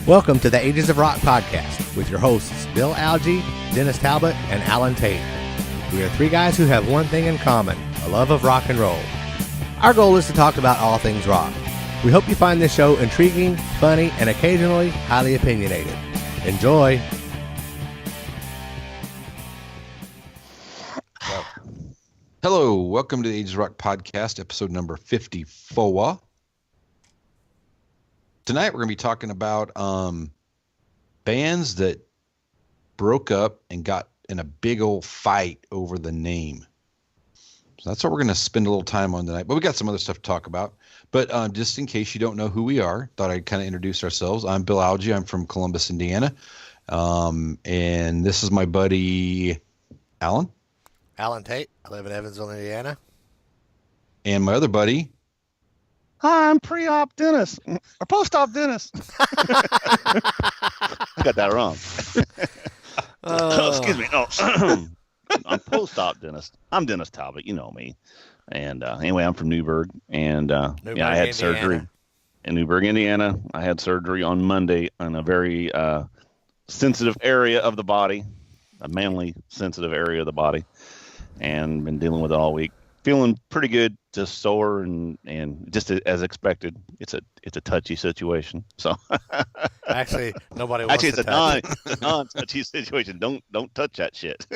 Welcome to the Ages of Rock podcast with your hosts Bill Algie, Dennis Talbot, and Alan Tate. We are three guys who have one thing in common, a love of rock and roll. Our goal is to talk about all things rock. We hope you find this show intriguing, funny, and occasionally highly opinionated. Enjoy! Hello, welcome to the Ages of Rock podcast, episode number 54. Tonight we're going to be talking about bands that broke up and got in a big old fight over the name. So that's what we're going to spend a little time on tonight. But we got some other stuff to talk about. But just in case you don't know who we are, thought I'd kind of introduce ourselves. I'm Bill Algie. I'm from Columbus, Indiana. And this is my buddy Alan. Alan Tate. I live in Evansville, Indiana. And my other buddy. Hi, I'm pre-op Dennis, or post-op Dennis. I got that wrong. Excuse me. No, I'm post-op Dennis. I'm Dennis Talbot. You know me. And anyway, I'm from Newburgh, and Newburgh, I had Indiana. surgery in Newburgh, Indiana. I had surgery on Monday on a very sensitive area of the body, a manly sensitive area of the body, and been dealing with it all week. Feeling pretty good, just sore and just as expected. It's a touchy situation. So Actually, nobody wants it's to touch it. a non-touchy situation. Don't touch that shit.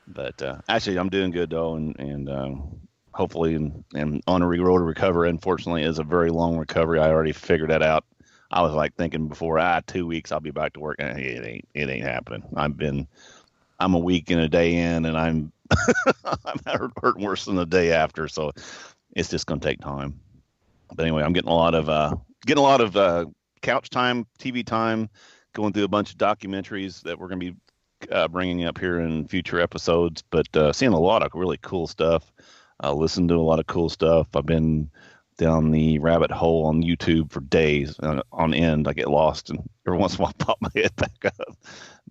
But actually, I'm doing good though, and hopefully, and on a road to recover. Unfortunately, is a very long recovery. I already figured that out. I was like thinking before, 2 weeks I'll be back to work. It ain't happening. I'm a week and a day in, and I'm hurting worse than the day after. So it's just gonna take time. But anyway, I'm getting a lot of couch time, TV time, going through a bunch of documentaries that we're gonna be bringing up here in future episodes. But seeing a lot of really cool stuff. Listened to a lot of cool stuff. I've been down the rabbit hole on YouTube for days on end. I get lost and every once in a while pop my head back up.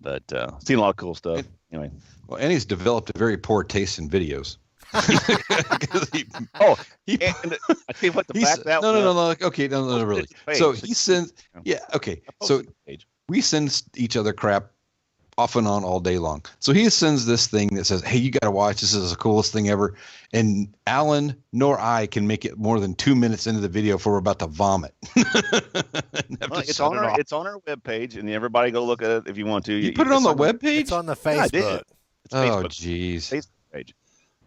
But seen a lot of cool stuff. Anyway. Well, and he's developed a very poor taste in videos. And I tell you what, no. Okay, no, really. So he sends, okay. So we send each other crap off and on all day long. So he sends this thing that says, "Hey, you got to watch. This is the coolest thing ever." And Alan nor I can make it more than 2 minutes into the video before we're about to vomit. It's on our webpage, and everybody go look at it if you want to. You put it on the webpage? It's on the Facebook. Oh, jeez. Facebook page.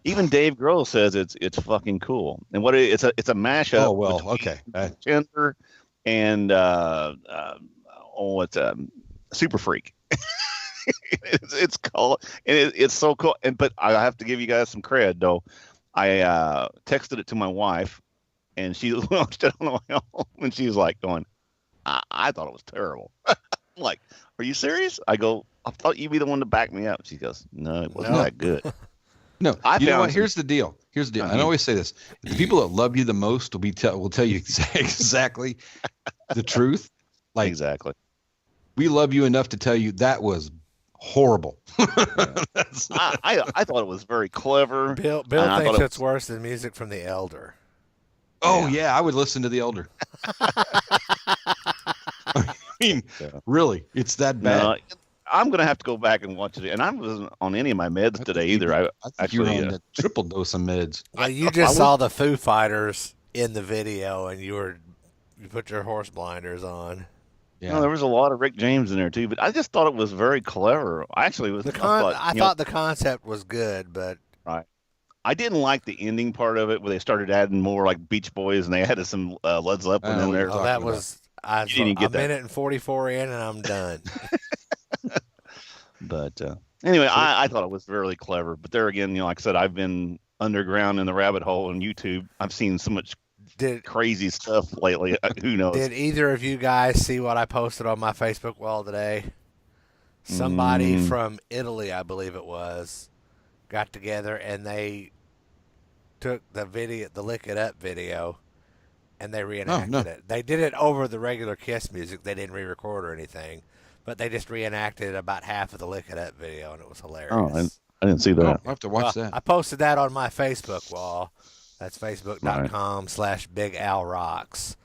Even Dave Grohl says it's fucking cool. And what it's a mashup. Oh well, okay. Gender and Super Freak. it's called, and it's so cool. But I have to give you guys some credit though. I texted it to my wife, and she watched it on the way home, and she was like going, I thought it was terrible. I'm like, are you serious? I go, I thought you'd be the one to back me up. She goes, no, it wasn't that good. No, you know what? Here's the deal. I always say this: the people that love you the most will tell you exactly the truth. Like, exactly. We love you enough to tell you that was horrible. I thought it was very clever. Bill thinks it's worse than music from The Elder. Oh yeah, I would listen to The Elder. I mean, really, it's that bad. I'm gonna have to go back and watch it, and I wasn't on any of my meds today either. I actually you were on a triple dose of meds. Well, you just saw the Foo Fighters in the video, and you put your horse blinders on. Yeah, no, there was a lot of Rick James in there too, but I just thought it was very clever. Actually, I thought the concept was good, but right. I didn't like the ending part of it where they started adding more like Beach Boys, and they added some Led Zeppelin in there. Oh, that was a minute and 44 in, and I'm done. But anyway, I thought it was really clever. But there again, like I said, I've been underground in the rabbit hole on YouTube. I've seen so much crazy stuff lately. Who knows? Did either of you guys see what I posted on my Facebook wall today? Somebody from Italy, I believe it was, got together and they took the Lick It Up video, and they reenacted it. They did it over the regular Kiss music. They didn't re-record or anything, but they just reenacted about half of the Lick It Up video, and it was hilarious. Oh, I didn't see that. I'll have to watch that. I posted that on my Facebook wall. That's facebook.com/Big Al Rocks.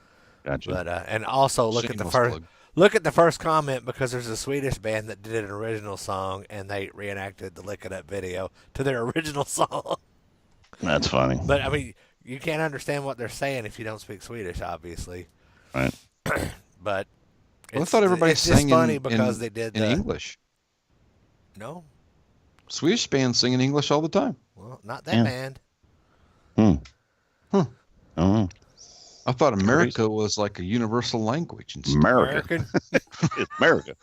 Gotcha. But and also look at the Look at the first comment because there's a Swedish band that did an original song and they reenacted the Lick It Up video to their original song. That's funny. But I mean, you can't understand what they're saying if you don't speak Swedish, obviously. Right. But Well, I thought everybody it's just sang funny in, because in, they did in English. No, Swedish bands sing in English all the time. well, not that Yeah. band. Oh, I thought America was like a universal language. And stuff. America. American. It's America.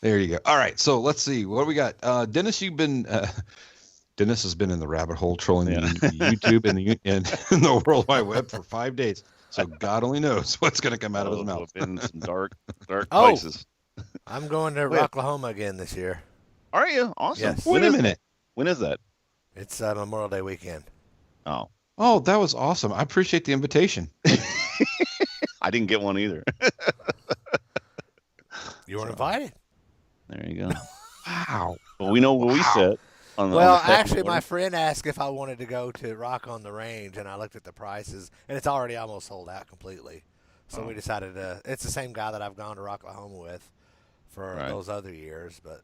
There you go. All right, so let's see what we got. Dennis, Dennis has been in the rabbit hole trolling the YouTube and the World Wide Web for 5 days. So God only knows what's going to come out of his mouth. In some dark Oh. places. I'm going to Wait. Rocklahoma again this year. Are you? Awesome. Yes. Wait a minute. When is that? It's Memorial Day weekend. Oh, Oh, that was awesome. I appreciate the invitation. I didn't get one either. You weren't invited. There you go. Wow. Well, we know where we sit. Well, actually, my friend asked if I wanted to go to Rock on the Range, and I looked at the prices, and it's already almost sold out completely. So we decided to. It's the same guy that I've gone to Rocklahoma with for Right. those other years, but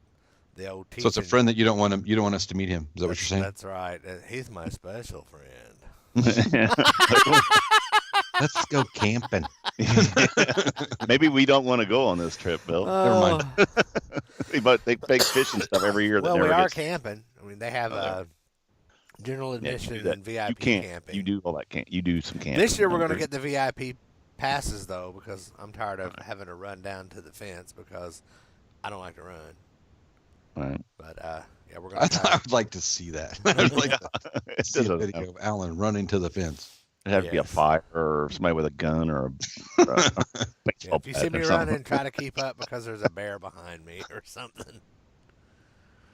the old So it's a friend that you don't want us to meet him. Is that what you're saying? That's right. He's my special friend. Let's go camping. Maybe we don't want to go on this trip, Bill. Never mind. But they bake fish and stuff every year. That Well, we never are gets, camping. I mean, they have general yeah, you admission do that. and VIP You can't. camping. You do all that. Can't you do some camping? This year we're going to Agree. get the VIP passes though, because I'm tired of having to run down to the fence because I don't like to run. Right. But yeah, we're going I would like to see that. I would like to It see a doesn't video of Alan running to the fence. It'd have to be a Yes. fire or somebody with a gun or a Yeah, baseball if you see bat me or something. running, try to keep up because there's a bear behind me or something.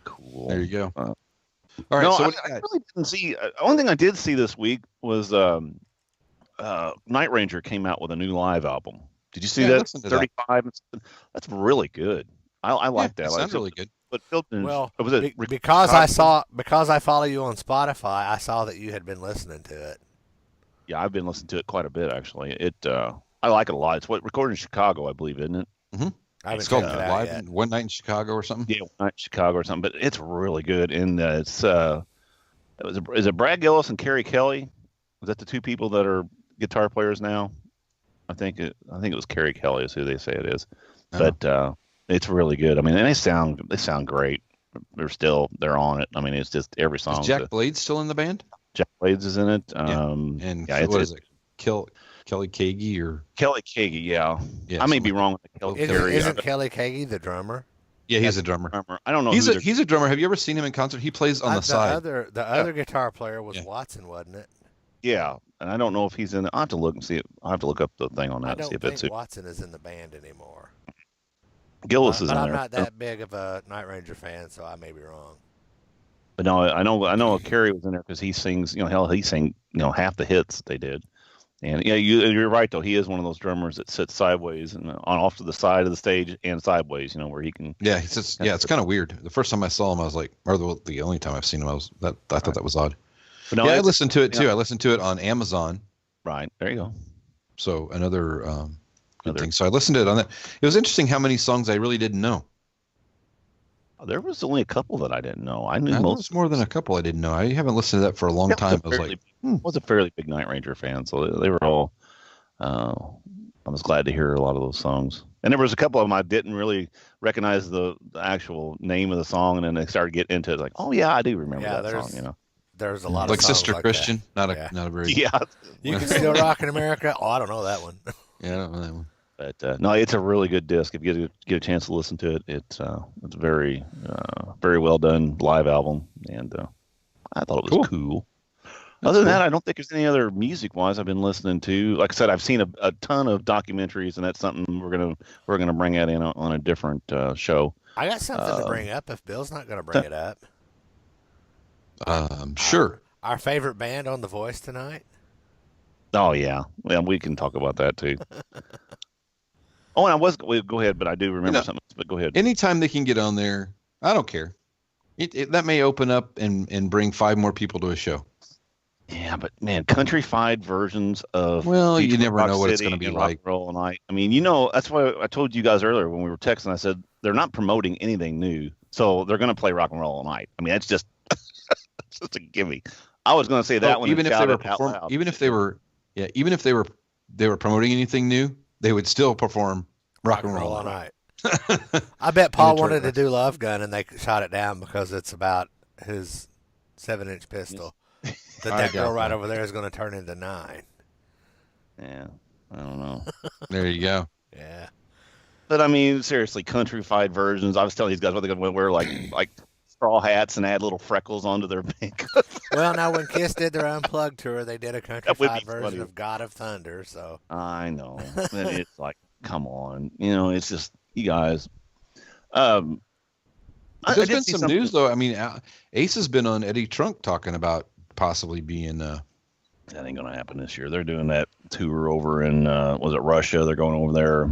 Cool. There you go. Uh, All right. no, so I, what do you I got? really didn't see. One thing I did see this week was Night Ranger came out with a new live album. Did you see Yeah, I that? listened to that. 35. and something? That's really good. I like that. It Like, sounds really good. But Philton, Well, was it because I follow you on Spotify, I saw that you had been listening to it. Yeah, I've been listening to it quite a bit actually. I like it a lot. It's recorded in Chicago, I believe, isn't it? I haven't It's called checked it out Live yet. One Night in Chicago or something. Yeah, not Chicago or something, but it's really good. And is it Brad Gillis and Kerry Kelly? Was that the two people that are guitar players now? I think it was Kerry Kelly is who they say it is. Oh. But it's really good. I mean, and they sound great. They're on it. I mean, it's just every song. Is Jack Blade still in the band? Jack Blades is in it. And yeah, what is it? Kelly Kagi or Kelly Kagi, yeah. yeah, I may something be like wrong with the Kelly Isn't- Kerry. Isn't Kelly Kagi the drummer? that. Yeah, he's a drummer. I don't know. He's who a drummer. Have you ever seen him in concert? He plays on the side. The other guitar player was Yeah. Watson, wasn't it? yeah, and I don't know if he's in. I have to look and see it. I have to look up the thing on I that and see don't if it's think it. Watson is in the band anymore. Gillis is But in I'm there. not that big of a Night Ranger fan, so I may be wrong. But no, I know Kerry was in there because he sings. Hell, he sang half the hits that they did. And yeah, you're right though. He is one of those drummers that sits sideways and off to the side of the stage and sideways. Where he can. Yeah, he says. Yeah, it's kind of weird. The first time I saw him, I was like, or the only time I've seen him, I thought that was odd. But no, Yeah, I it's- listened to it too. yeah. I listened to it on Amazon. Right there you go. So another good Another- thing. So I listened to it on that. It was interesting how many songs I really didn't know. There was only a couple that I didn't know. I knew There most. was more than a couple I didn't know. I haven't listened to that for a long Yeah, time. I was like, I was a fairly big Night Ranger fan, so they were all. I was glad to hear a lot of those songs, and there was a couple of them I didn't really recognize the actual name of the song, and then they started getting into it, like, oh yeah, I do remember Yeah, that there's- song. There's a lot like of songs Sister like Christian. Not Yeah. a very. Yeah, That. You can still rock in America. Oh, I don't know that one. Yeah, I don't know that one. but no, it's a really good disc. If you get a chance to listen to it, it's very very well done live album, and I thought it was cool. Other than that, I don't think there's any other music-wise I've been listening to. Like I said, I've seen a ton of documentaries, and that's something we're gonna bring that in on a different show. I got something to bring up if Bill's not going to bring it up. Sure. Our favorite band on The Voice tonight. Oh yeah, we can talk about that too. Go ahead, but I do remember something. But go ahead. Anytime they can get on there, I don't care. That may open up and bring 5 more people to a show. Yeah, but man, countrified versions of Well, you Detroit never Rock know what it's City going to be and Rock like. and Roll Night. I mean, that's why I told you guys earlier when we were texting. I said they're not promoting anything new, so they're going to play Rock and Roll All Night. I mean, that's just it's just a gimme. I was going to say that Oh, one and even if they shout were it out loud. even if they were, yeah, even if they were promoting anything new, they would still perform Rock and Roll all Night. night. I bet Paul Detroit wanted to Rock. do Love Gun, and they shot it down because it's about his 7-inch pistol. That girl right over there is going to turn into 9. Yeah, I don't know. There you go. Yeah. But I mean, seriously, countrified versions. I was telling these guys what they're going to wear, like straw hats and add little freckles onto their makeup. Well, now when Kiss did their Unplugged tour, they did a would countrified be version funny. of God of Thunder. So I know. And it's like, come on. It's just, you guys. Um, There's did been see some something- news though. I mean, Ace has been on Eddie Trunk talking about possibly being. That ain't going to happen this year. They're doing that tour over in, was it Russia? They're going over there.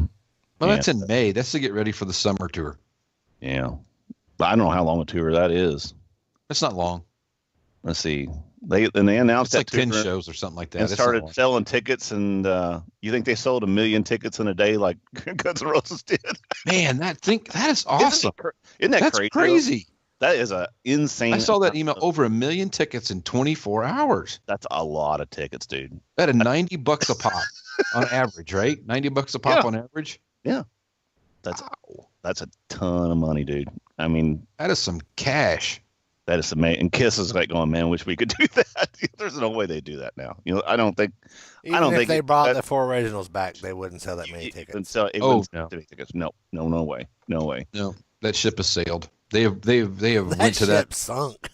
Well, Yeah. that's in May. That's to get ready for the summer tour. Yeah. But I don't know how long a tour that is. It's not long. Let's see. They announced It's that like 10 tour shows or something like that. and It's not started long. selling tickets. And you think they sold 1 million tickets in a day like Guns N' Roses did? Man, that is awesome. Isn't that That's crazy? crazy. That is a insane. I saw that email. Over 1 million tickets in 24 hours. That's a lot of tickets, dude. At $90 a pop on average, right? $90 a pop Yeah. on average. That's a ton of money, dude. I mean, That is some cash. that is amazing. And Kiss is like going, man, wish we could do that. There's no way they do that now. I don't think. even don't if think they it- brought that- the 4 originals back, they wouldn't sell that many it tickets. wouldn't sell- it Oh, wouldn't sell no. too many tickets. No way, no way. No, that ship has sailed. They have That went to ship that. sunk.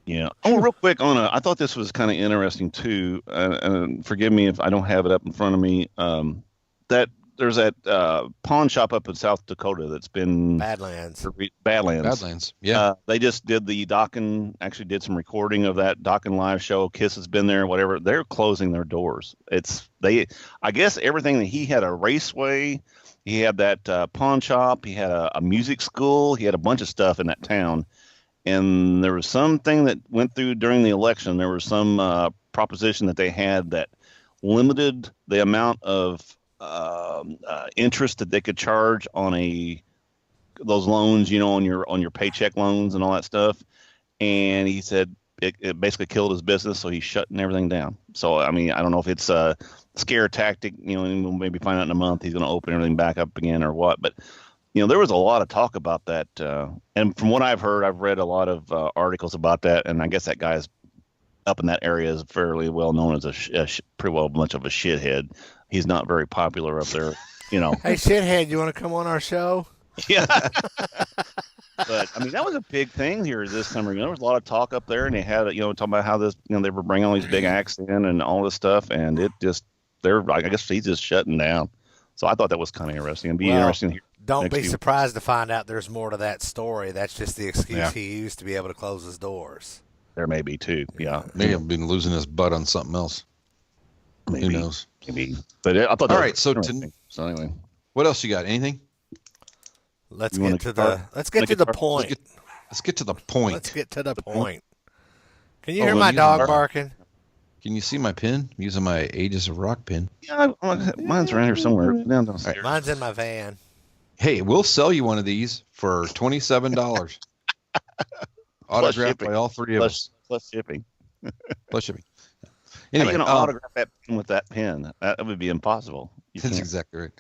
Yeah. Oh, real quick I thought this was kind of interesting too. And forgive me if I don't have it up in front of me. That there's that pawn shop up in South Dakota that's been Badlands. Badlands. Badlands. Yeah. They just did the Dokken, actually did some recording of that Dokken live show. Kiss has been there, whatever. They're closing their doors. I guess everything that he had a raceway, he had that pawn shop, he had a music school, he had a bunch of stuff in that town. And there was something that went through during the election. There was some proposition that they had that limited the amount of interest that they could charge on those loans, on your paycheck loans and all that stuff. And he said it basically killed his business, so he's shutting everything down. So I mean, I don't know if it's a scare tactic, and we'll maybe find out in a month he's going to open everything back up again or what. But there was a lot of talk about that, and from what I've heard, I've read a lot of articles about that, and I guess that guy's up in that area is fairly well known as pretty well much of a shithead. He's not very popular up there, Hey, shithead, you want to come on our show? Yeah. But I mean, that was a big thing here this summer. There was a lot of talk up there, and they had, talking about how this, they were bringing all these big acts in and all this stuff, and I guess he's just shutting down. So I thought that was kind of interesting. It'd be interesting to hear. Don't next be few- surprised to find out there's more to that story. That's just the excuse Yeah. he used to be able to close his doors. There may be too. Yeah. May have been losing his butt on something else. Maybe. Who knows? Maybe. But I thought that All was right, so interesting. So anyway. What else you got? Anything? Let's You get wanna to start? let's get Wanna to get the started? point. Let's get to the point. Let's get to the point. point. Can you Oh, hear well, my you dog are- barking? Can you see my pin? I'm using my Ages of Rock pin. Yeah, mine's around here somewhere. Downstairs. Mine's in my van. Hey, we'll sell you one of these for $27. Autographed shipping. by all three of us. Plus shipping. Plus shipping. How Anyway, you gonna autograph that pen with that pen? That would be impossible. You that's can't. exactly right.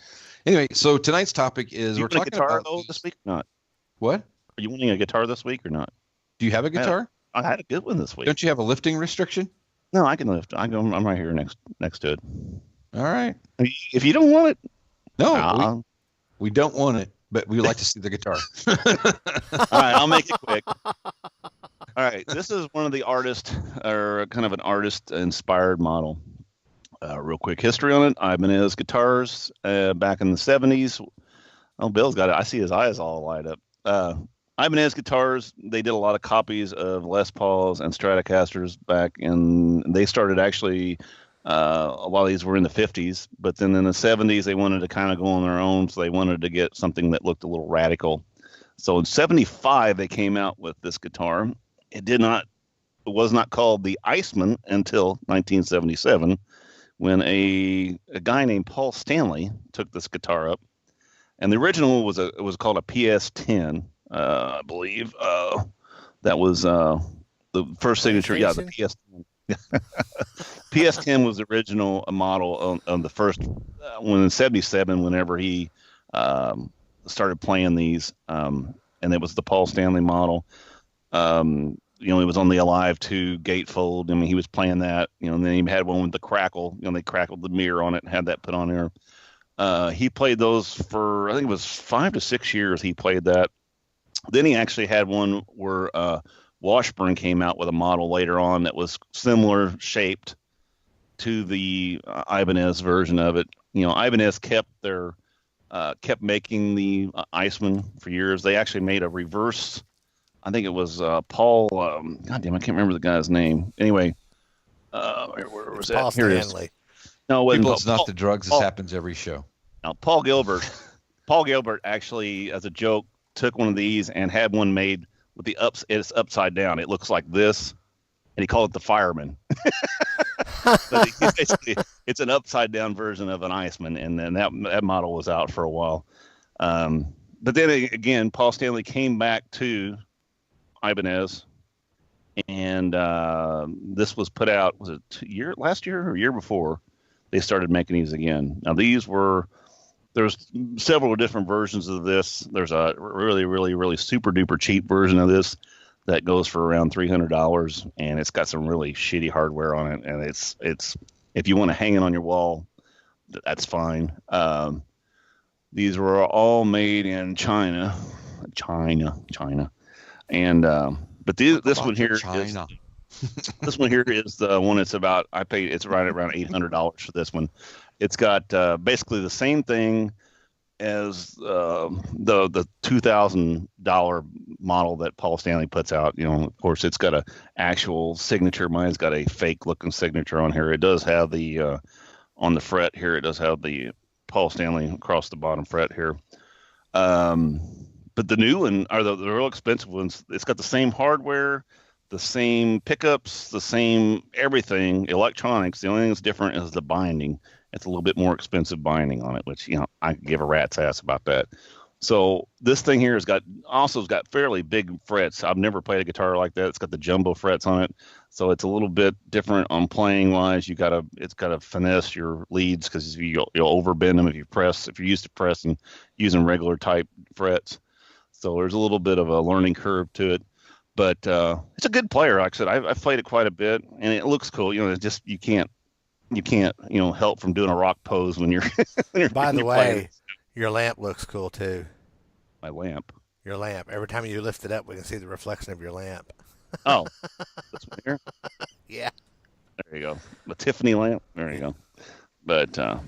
Anyway, so tonight's topic is You we're want a talking guitar about though this week or not? What? Are you wanting a guitar this week or not? Do you have a guitar? I had a good one this week. Don't you have a lifting restriction? No, I can lift. I'm right here next to it. All right. If you don't want it, No, I'll- we don't want it, but we would like to see the guitar. all right, I'll make it quick. All right, this is one of the artists, or kind of an artist-inspired model. Real quick history on it. Ibanez Guitars, back in the 70s. Oh, Bill's got it. I see his eyes all light up. Ibanez Guitars, they did a lot of copies of Les Pauls and Stratocasters back in, they started actually, a lot of these were in the 50s, but then in the 70s, they wanted to kind of go on their own, so they wanted to get something that looked a little radical. So in 75, they came out with this guitar. It did not was not called the Iceman until 1977, when a guy named Paul Stanley took this guitar up, and the original was called a PS10, I believe. That was the first signature. Yeah, the PS10. PS10 was the original model on the first when in '77. Whenever he started playing these, and it was the Paul Stanley model. It was on the Alive 2 gatefold. I mean, he was playing that, and then he had one with the crackle. They crackled the mirror on it and had that put on there. He played those for, I think it was 5 to 6 years he played that. Then he actually had one where Washburn came out with a model later on that was similar shaped to the Ibanez version of it. Ibanez kept making the Iceman for years. They actually made a reverse. I think it was Paul. God damn, I can't remember the guy's name. Anyway, where was that? Paul Stanley. No, people, it's not the drugs. This happens every show. Now, Paul Gilbert. Paul Gilbert actually, as a joke, took one of these and had one made with it's upside down. It looks like this, and he called it the Fireman. But it's an upside down version of an Iceman, and then that model was out for a while. But then again, Paul Stanley came back to Ibanez, and this was put out. Was it last year or year before? They started making these again. Now there's several different versions of this. There's a really, really, really super duper cheap version of this that goes for around $300, and it's got some really shitty hardware on it. And it's if you want to hang it on your wall, that's fine. These were all made in China. And but this one here China. This one here is the one it's about. It's right around $800 for this one. It's got basically the same thing as the $2,000 model that Paul Stanley puts out. Of course, it's got a actual signature. Mine's got a fake looking signature on here. It does have the on the fret here. It does have the Paul Stanley across the bottom fret here. But the new one are the real expensive ones. It's got the same hardware, the same pickups, the same everything, electronics. The only thing that's different is the binding. It's a little bit more expensive binding on it, which, I could give a rat's ass about that. So this thing here has got fairly big frets. I've never played a guitar like that. It's got the jumbo frets on it. So it's a little bit different on playing wise. It's got to finesse your leads because you'll overbend them if you're used to pressing using regular type frets. So there's a little bit of a learning curve to it. But it's a good player. Like I said, I've played it quite a bit, and it looks cool. It's just you can't help from doing a rock pose when you're. By the way, your lamp looks cool too. My lamp. Your lamp. Every time you lift it up, we can see the reflection of your lamp. Oh, this one here. Yeah. There you go. The Tiffany lamp. There you go. But no.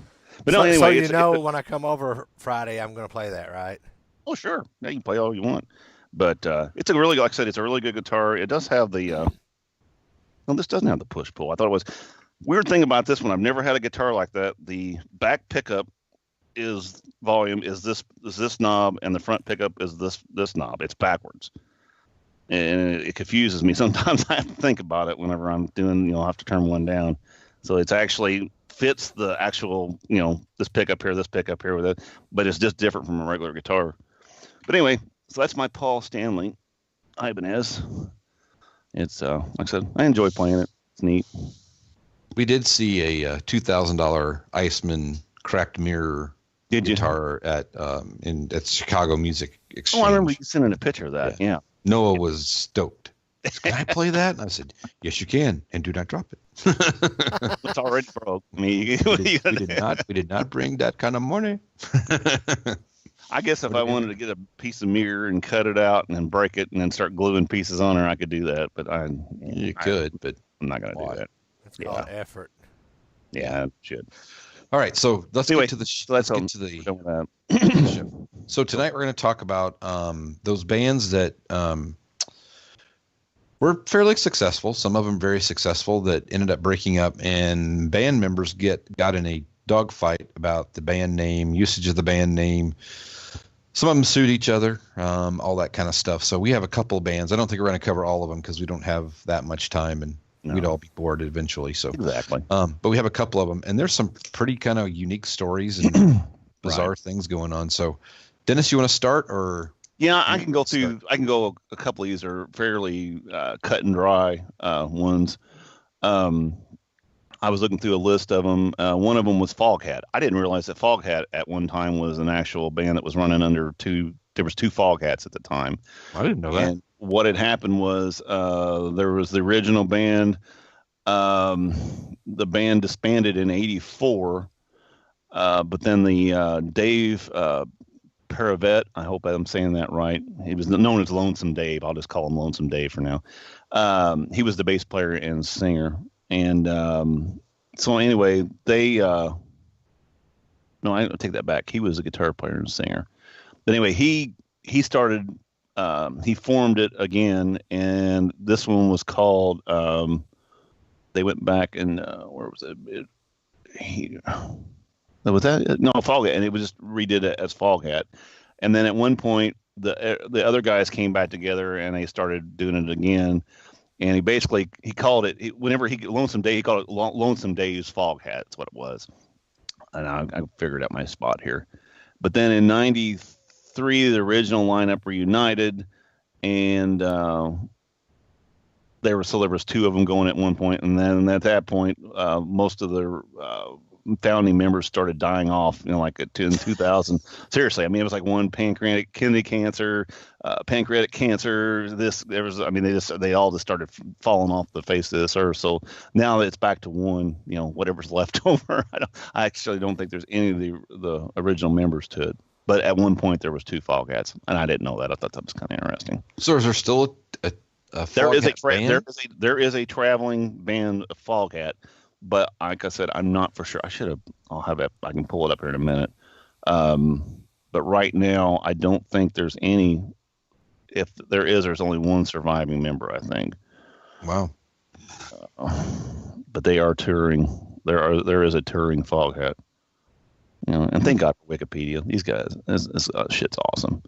Anyway, so when I come over Friday, I'm going to play that, right? Oh, sure. Yeah, you can play all you want. But it's like I said, it's a really good guitar. It does have the. No, this doesn't have the push pull. I thought it was. Weird thing about this one, I've never had a guitar like that. The back pickup is this knob, and the front pickup is this knob. It's backwards, and it confuses me. Sometimes I have to think about it whenever I'm doing. I have to turn one down. So it's actually fits the actual this pickup here with it, but it's just different from a regular guitar. But anyway, so that's my Paul Stanley Ibanez. It's like I said, I enjoy playing it. It's neat. We did see a $2,000 Iceman cracked mirror guitar at Chicago Music Exchange. Oh, I remember you sending a picture of that. Yeah. Noah was stoked. Can I play that? And I said, yes, you can, and do not drop it. It's already broke. We did not bring that kind of money. I guess if I wanted to get a piece of mirror and cut it out and then break it and then start gluing pieces on her, I could do that. But you could, but I'm not going to do that. It's called effort. Yeah, it should. All right, so let's get to the show. So tonight we're going to talk about those bands that were fairly successful. Some of them very successful that ended up breaking up, and band members got in a dogfight about the band name, usage of the band name, Some of them suit each other, all that kind of stuff. So we have a couple of bands. I don't think we're going to cover all of them because we don't have that much time, and we'd all be bored eventually. So exactly. But we have a couple of them, and there's some pretty kind of unique stories and bizarre things going on. So, Dennis, you want to start, or? Yeah, I can go through. I can go. A couple of these are fairly cut and dry ones. I was looking through a list of them. One of them was Foghat. I didn't realize that Foghat at one time was an actual band that was running under two. There was two Foghats at the time. I didn't know that. And what had happened was there was the original band. The band disbanded in '84, but then the Dave Paravet, I hope I'm saying that right. He was known as Lonesome Dave. I'll just call him Lonesome Dave for now. He was the bass player and singer. And so anyway, no, I take that back. He was a guitar player and singer. But anyway, he started, he formed it again, and this one was called, they went back and, where was it? Was that? No, Foghat, and it was just redid it as Foghat. And then at one point, the other guys came back together, and they started doing it again. And he called it, Lonesome Dave, he called it Lonesome Dave's Foghat. That's what it was. And I figured out my spot here. But then in '93, the original lineup reunited, and there was two of them going at one point. And then at that point, most of the founding members started dying off, like in 2000. Seriously, I mean, it was like one pancreatic kidney cancer, pancreatic cancer. They all just started falling off the face of this earth. So now it's back to one, whatever's left over. I actually don't think there's any of the original members to it. But at one point there was two Foghats, and I didn't know that. I thought that was kind of interesting. So is there still a Foghat band? There is a traveling band of Foghat. But like I said, I'm not for sure. I'll have it. I can pull it up here in a minute. But right now, I don't think there's any. If there is, there's only one surviving member, I think. Wow. But they are touring. There is a touring Foghat. And thank God for Wikipedia. These guys, this shit's awesome.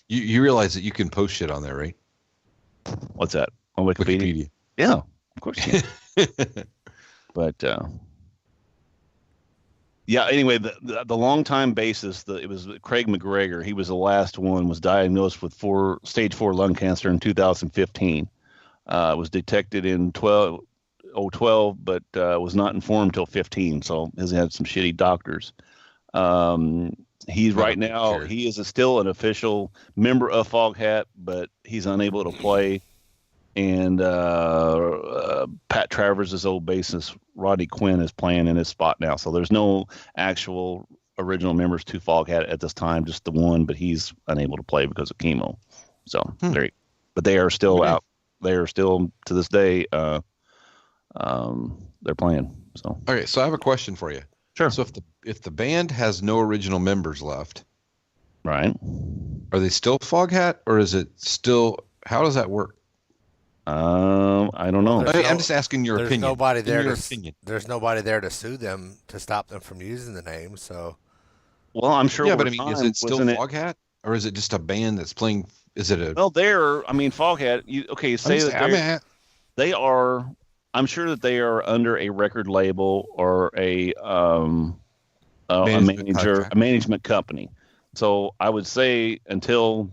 You realize that you can post shit on there, right? What's that? On Wikipedia? Yeah, of course you can. But yeah, anyway, the longtime bassist, it was Craig McGregor. He was the last one, was diagnosed with stage 4 lung cancer in 2015. Was detected in 2012, but was not informed till 15. So he had some shitty doctors. He's right now, he is still an official member of Foghat, but he's unable to play. And Pat Travers' old bassist Rodney Quinn is playing in his spot now. So there's no actual original members to Foghat at this time, just the one, but he's unable to play because of chemo. So but they are still out. They are still to this day. They're playing. So okay, so I have a question for you. Sure. So if the band has no original members left, right? Are they still Foghat, or is it still? How does that work? I don't know. I'm just asking your opinion. There's nobody there to sue them to stop them from using the name. So, well, I'm sure. Yeah, but I mean, is it still Foghat, or is it just a band that's playing? Is it a? Well, Foghat. Say they are. I'm sure that they are under a record label or a management company. So I would say until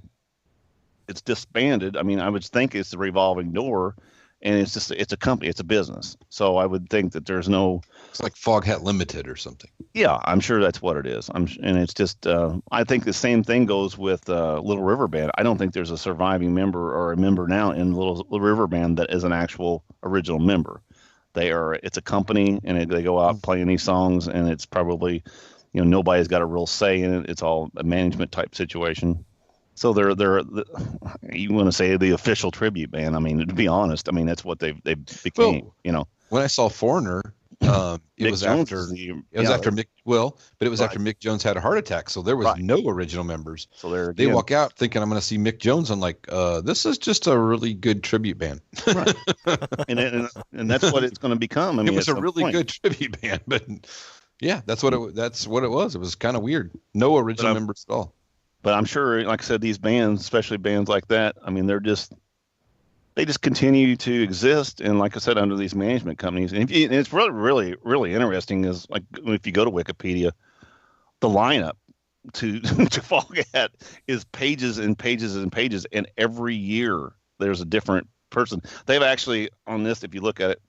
it's disbanded, I mean, I would think it's a revolving door, and it's a company, it's a business. So I would think that there's no. It's like Foghat Limited or something. Yeah, I'm sure that's what it is. And it's just. I think the same thing goes with Little River Band. I don't think there's a surviving member or a member now in Little River Band that is an actual original member. It's a company, and they go out playing these songs, and it's probably, nobody's got a real say in it. It's all a management type situation. So they're you want to say the official tribute band? I mean, to be honest, I mean that's what they became. When I saw Foreigner, it was after Mick. Well, but it was after Mick Jones had a heart attack, so there was no original members. So they walk out thinking I'm going to see Mick Jones. I'm like, this is just a really good tribute band. Right. and that's what it's going to become. I mean, it was a really good tribute band, but Yeah, that's what it was. It was kind of weird. No original members at all. But I'm sure, like I said, these bands, especially bands like that, I mean, they just continue to exist. And like I said, under these management companies, and it's really, really, really interesting is like if you go to Wikipedia, the lineup to Foghat is pages and pages and pages, and every year there's a different person. They've actually on this, if you look at it,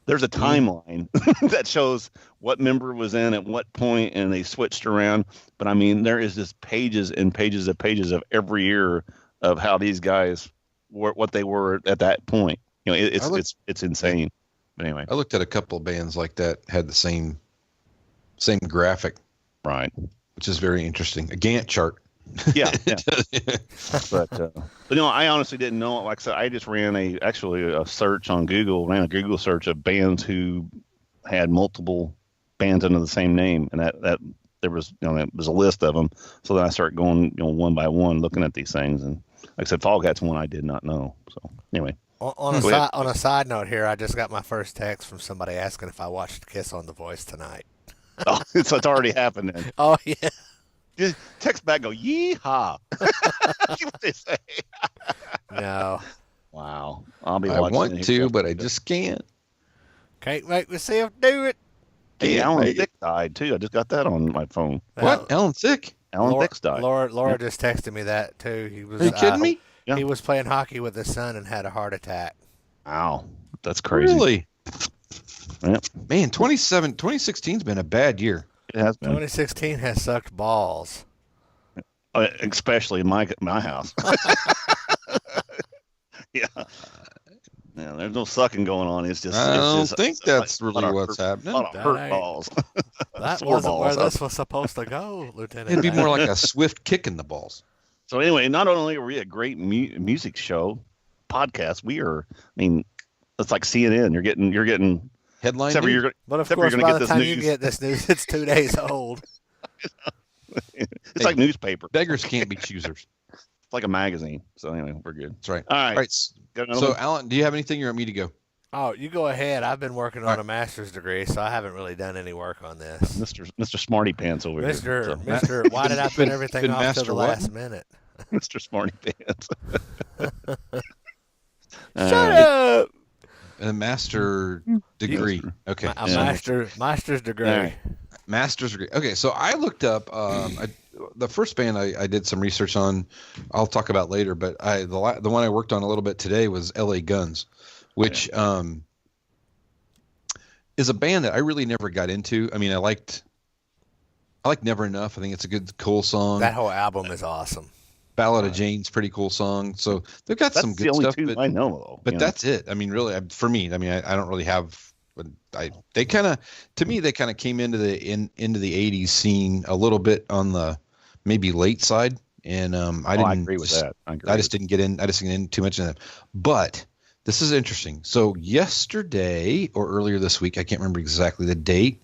there's a timeline that shows what member was in at what point, and they switched around. But I mean, there is just pages and pages of pages of every year of how these guys were, what they were at that point. You know, it's insane. But anyway, I looked at a couple of bands like that had the same graphic, right? Which is very interesting. A Gantt chart. Yeah. But you know, I honestly didn't know. Like I said, I just ran a search on Google, ran a Google search of bands who had multiple bands under the same name, and that there was, you know, there was a list of them. So then I started going, you know, one by one, looking at these things, and like I said, Foghat's one I did not know. So anyway, on a side note here, I just got my first text from somebody asking if I watched Kiss on The Voice tonight. oh, it's already happened. Then. Oh yeah. Just text back, go yeehaw. That's what they say. No. Wow. I want to, but I just can't. Can't make myself do it. Hey, Alan Thicke died too. I just got that on my phone. What? Alan Thicke? Alan Thicke died. Laura just texted me that too. He was. Are you kidding me? Yeah. He was playing hockey with his son and had a heart attack. Wow, that's crazy. Really? Yep. Man, 2016's been a bad year. It has been. 2016 has sucked balls. Especially in my house. Yeah. Yeah, there's no sucking going on. It's just. I don't just, think that's really what's happening. A lot of hurt balls. That Sore wasn't balls. where this was supposed to go, Lieutenant. It'd be more like a swift kick in the balls. So anyway, not only are we a great music show podcast, we are. I mean, it's like CNN. You're getting Headline. except for news? you're, But of except for course, you're by gonna the get time this you news. get this news, it's 2 days old. It's like newspaper. Beggars can't be choosers. It's like a magazine. So anyway, we're good. That's right. All right. All right. Got another So, one? Alan, do you have anything, or want me to go? Oh, you go ahead. I've been working on All right. a master's degree, so I haven't really done any work on this. Mr. Smarty Pants over here. So, Mister, why did I put everything been off to master the what? last minute? Mr. Smarty Pants. Shut up! A master degree. Okay. A Yeah. master's degree. All right. Master's degree. Okay, so I looked up the first band I did some research on. I'll talk about later, but the one I worked on a little bit today was L.A. Guns, which is a band that I really never got into. I mean, I liked Never Enough. I think it's a good, cool song. That whole album is awesome. Ballad of Jane's pretty cool song. So they've got some good the only stuff. two I know though. But you know? that's it. I mean, really, for me, I mean, I don't really have. They kind of came into the '80s scene a little bit on the maybe late side, and I agree with that. I just didn't get in. I just didn't get in too much in that. But this is interesting. So yesterday or earlier this week, I can't remember exactly the date.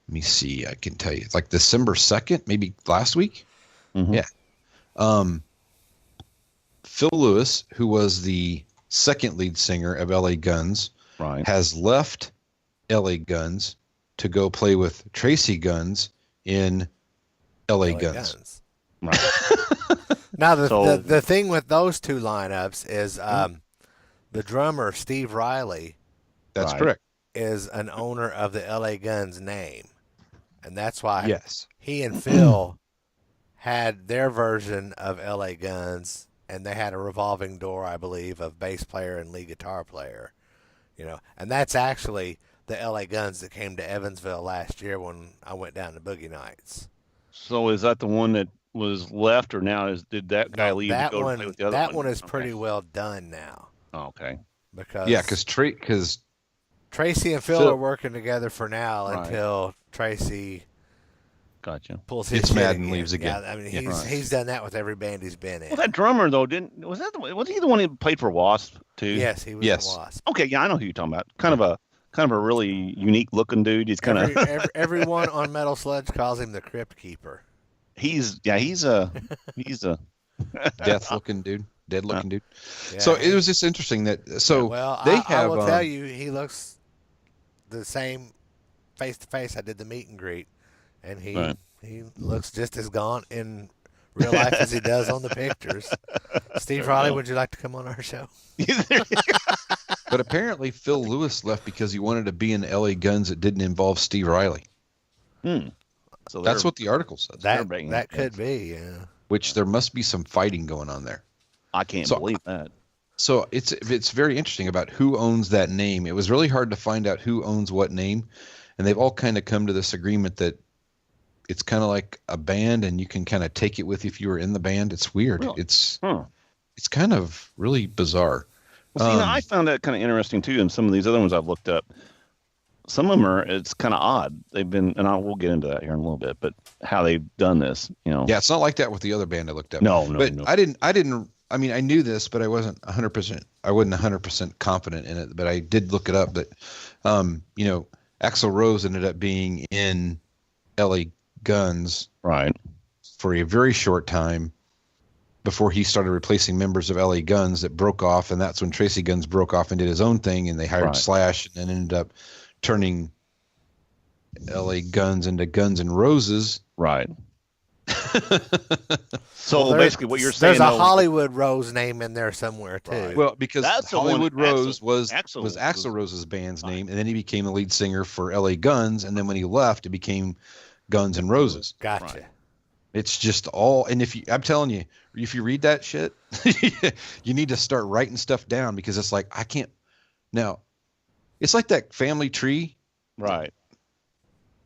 Let me see. I can tell you. It's like December 2nd, maybe last week. Mhm. Yeah. Phil Lewis, who was the second lead singer of LA Guns, Right. has left LA Guns to go play with Tracy Guns in LA Guns. Right. Now, So- the thing with those two lineups is the drummer, Steve Riley, That's Right. correct. is an owner of the LA Guns name. And that's why Yes. he and Phil had their version of LA Guns, and they had a revolving door, I believe, of bass player and lead guitar player. You know, and that's actually the LA Guns that came to Evansville last year when I went down to Boogie Nights. So is that the one that was left, or now did that guy leave That to go one, play with the other that one? one is Okay. pretty well done now Oh, okay. because Yeah, because Tracy and Phil Phil- are working together for now Right. until Tracy Gotcha. pulls his Gets shit mad and leaves again. Yeah, I mean, Yeah. he's done that with every band he's been in. Well, that drummer though was he the one who played for Wasp too? Yes, he was Yes. a Wasp. Okay, yeah, I know who you're talking about. Kind of a really unique looking dude. He's kind of Everyone on Metal Sludge calls him the Crypt Keeper. he's a death looking dude, dead looking dude. Yeah, So it was just interesting that well, they I have will tell you, he looks the same face to face. I did the meet and greet, and he Right. he looks just as gaunt in real life as he does on the pictures. Steve Riley, would you like to come on our show? But apparently Phil Lewis left because he wanted to be in LA Guns that didn't involve Steve Riley. So That's what the article says. That could be, yeah. Which there must be some fighting going on there. I can't So- believe that. So it's very interesting about who owns that name. It was really hard to find out who owns what name, and they've all kind of come to this agreement that it's kind of like a band, and you can kind of take it with you if you were in the band. It's weird. Really? It's kind of really bizarre. Well, see, I found that kind of interesting too. And some of these other ones I've looked up, some of them it's kind of odd. They've been, and we'll get into that here in a little bit, but how they've done this, Yeah, it's not like that with the other band I looked up. No. I didn't. I mean, I knew this, but I wasn't 100%. I wasn't 100% confident in it. But I did look it up. That, Axl Rose ended up being in LA Guns Right. for a very short time before he started replacing members of LA Guns that broke off, and that's when Tracy Guns broke off and did his own thing, and they hired Right. Slash, and then ended up turning LA Guns into Guns N' Roses. Right. So Well, basically, what you're saying there's a though, Hollywood Rose name in there somewhere too. Right. Well, because That's the one- Hollywood Rose Axl- was Axl Axl was- Rose's band's name, and then he became the lead singer for LA Guns, and then when he left, it became Guns N' Roses. Gotcha. Right. It's just all, and I'm telling you, if you read that shit, you need to start writing stuff down, because it's like, I can't, now, it's like that family tree. right?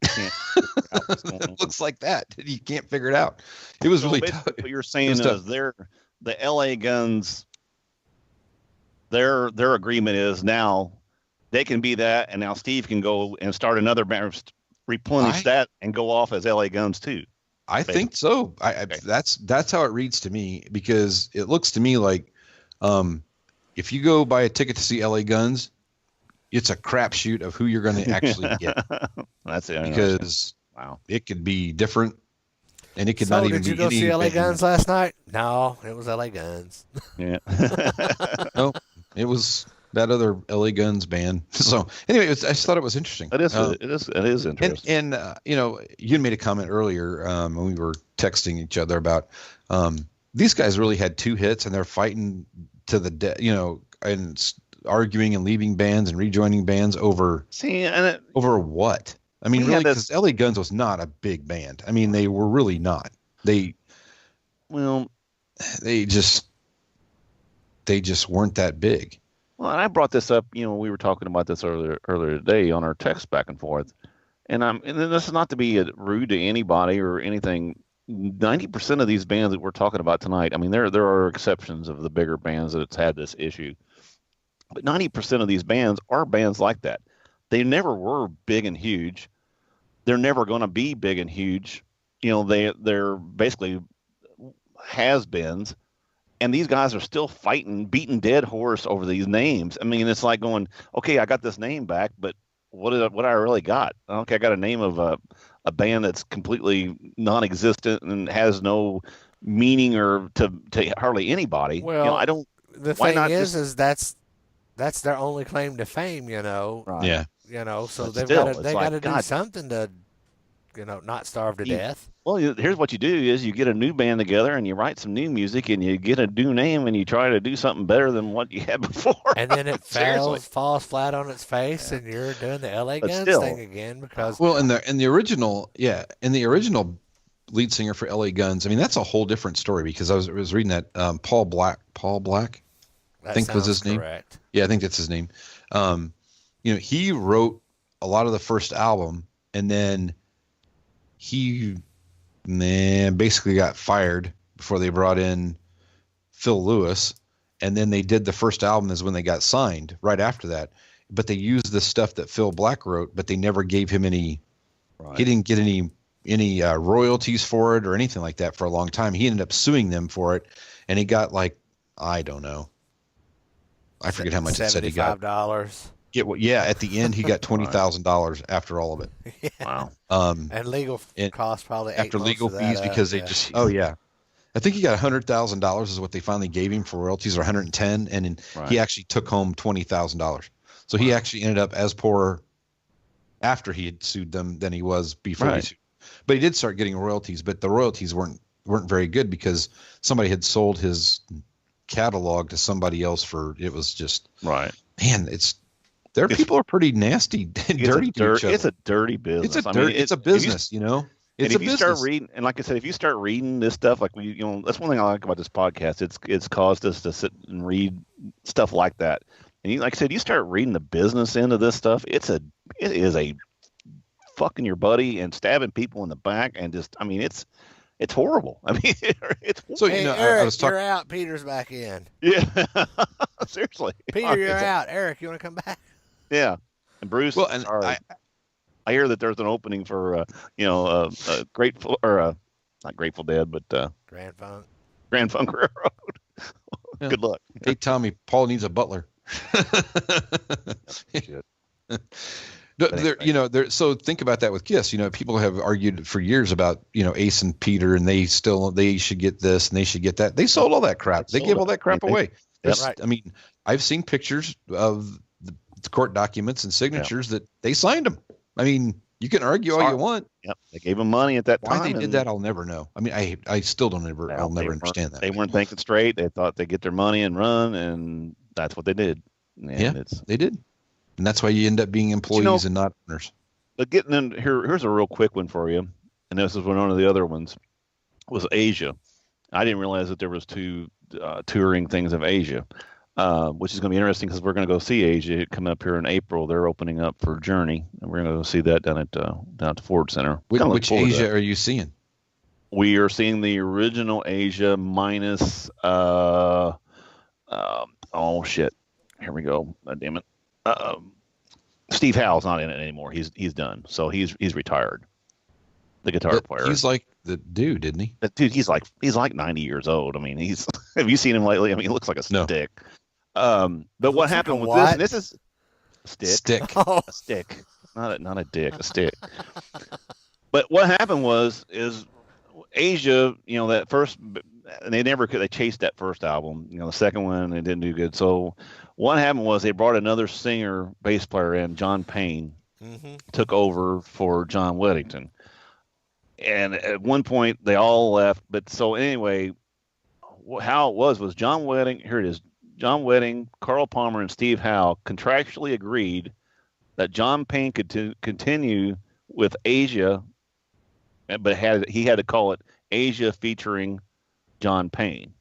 Can't figure out what's going on. It looks like that. You can't figure it out. It was So really basically tough. what you're saying was is tough. the LA Guns, their agreement is now they can be that, and now Steve can go and start another band, replenish that, and go off as LA Guns too. I think so. Okay. That's how it reads to me, because it looks to me like, if you go buy a ticket to see LA Guns, it's a crapshoot of who you're going to actually get, That's it. because Wow. it could be different, and it could So not even did you be go any see LA band. Guns last night? No, it was LA Guns. Yeah. No, it was that other LA Guns band. So anyway, I just thought it was interesting. It is interesting. And you had made a comment earlier when we were texting each other about these guys really had two hits, and they're fighting to the death, and arguing and leaving bands and rejoining bands over over what? I mean, We really, had because LA Guns was not a big band. I mean, they were really not. They just weren't that big. Well, and I brought this up. We were talking about this earlier today on our text back and forth, and this is not to be rude to anybody or anything. 90% of these bands that we're talking about tonight, I mean, there are exceptions of the bigger bands that's had this issue, but 90% of these bands are bands like that. They never were big and huge. They're never going to be big and huge. They're basically has-beens. And these guys are still fighting, beating dead horse over these names. I mean, it's like going, okay, I got this name back, but what I really got? Okay, I got a name of a band that's completely non-existent and has no meaning or to hardly anybody. Well, I don't. The Why thing not is that's their only claim to fame. Right. Yeah. So But they've still, got it's to like, do God. something to, not starve to death. Well, here's what you do: is you get a new band together and you write some new music and you get a new name and you try to do something better than what you had before. And then it Seriously. falls flat on its face, and you're doing the LA But Guns still. thing again because Well, in the original lead singer for LA Guns, I mean, that's a whole different story, because I was reading that Paul Black, that think was his sounds name. correct. Yeah, I think that's his name. He wrote a lot of the first album, and then he basically got fired before they brought in Phil Lewis, and then they did the first album is when they got signed right after that. But they used the stuff that Phil Black wrote, but they never gave him any. Right. He didn't get any royalties for it or anything like that for a long time. He ended up suing them for it, and he got I don't know. I forget how much it said he got. $75. At the end he got $20,000 after all of it. Wow. And legal costs probably ate After most legal of that fees, up, because they yeah. just I think he got $100,000 is what they finally gave him for royalties, or 110, and then Right. he actually took home $20,000. So he actually ended up as poor after he had sued them than he was before he Right. sued. But he did start getting royalties, but the royalties weren't very good because somebody had sold his catalog to somebody else it was just, Right. man, people are pretty nasty and dirty to each other. It's a dirty business. It's a business, you know. It's and a if you business. start reading, and like I said, if you start reading this stuff, like that's one thing I like about this podcast. It's caused us to sit and read stuff like that. And like I said, you start reading the business end of this stuff. It is a fucking your buddy and stabbing people in the back and just, it's horrible. It's horrible. So, Hey, you know, Eric, I was talking. you're out. Peter's back in. Yeah, seriously. Peter, you're out. Eric, you want to come back? Yeah, and Bruce. Well, and sorry. I hear that there's an opening for Grateful or not Grateful Dead, but Grand Funk. Grand Funk Railroad. Yeah. Good luck. Hey, Tommy, Paul needs a butler. Shit. So think about that with Kiss. You know, people have argued for years about, Ace and Peter, and they should get this and they should get that. They sold all that crap. They gave all that crap away. Right. I mean, I've seen pictures of the court documents and signatures that they signed them. I mean, you can argue all you want. Yep, they gave him money at that time. Why they did that, I'll never know. I mean, I still don't ever. I'll never understand that. They weren't thinking straight. They thought they'd get their money and run, and that's what they did. And they did, and that's why you end up being employees and not owners. But getting in here's a real quick one for you, and this is one of the other ones was Asia. I didn't realize that there was two touring things of Asia. Which is going to be interesting because we're going to go see Asia coming up here in April. They're opening up for Journey, and we're going to go see that down at the Ford Center. Which Asia are you seeing? We are seeing the original Asia minus. Oh shit! Here we go. Oh, damn it. Steve Howe's not in it anymore. He's done. So he's retired. The guitar player. He's like the dude, isn't he? But dude, he's like 90 years old. I mean, he's. Have you seen him lately? I mean, he looks like a stick. But what happened with this? And this is stick. Oh. A stick, not a dick, a stick. But what happened is Asia, that first, and they chased that first album. The second one they didn't do good. So what happened was they brought another singer, bass player in, John Payne, took over for John Weddington. And at one point they all left. But so anyway, how it was John Wedding. Here it is. John Wedding, Carl Palmer, and Steve Howe contractually agreed that John Payne could continue with Asia, but he had to call it Asia featuring John Payne.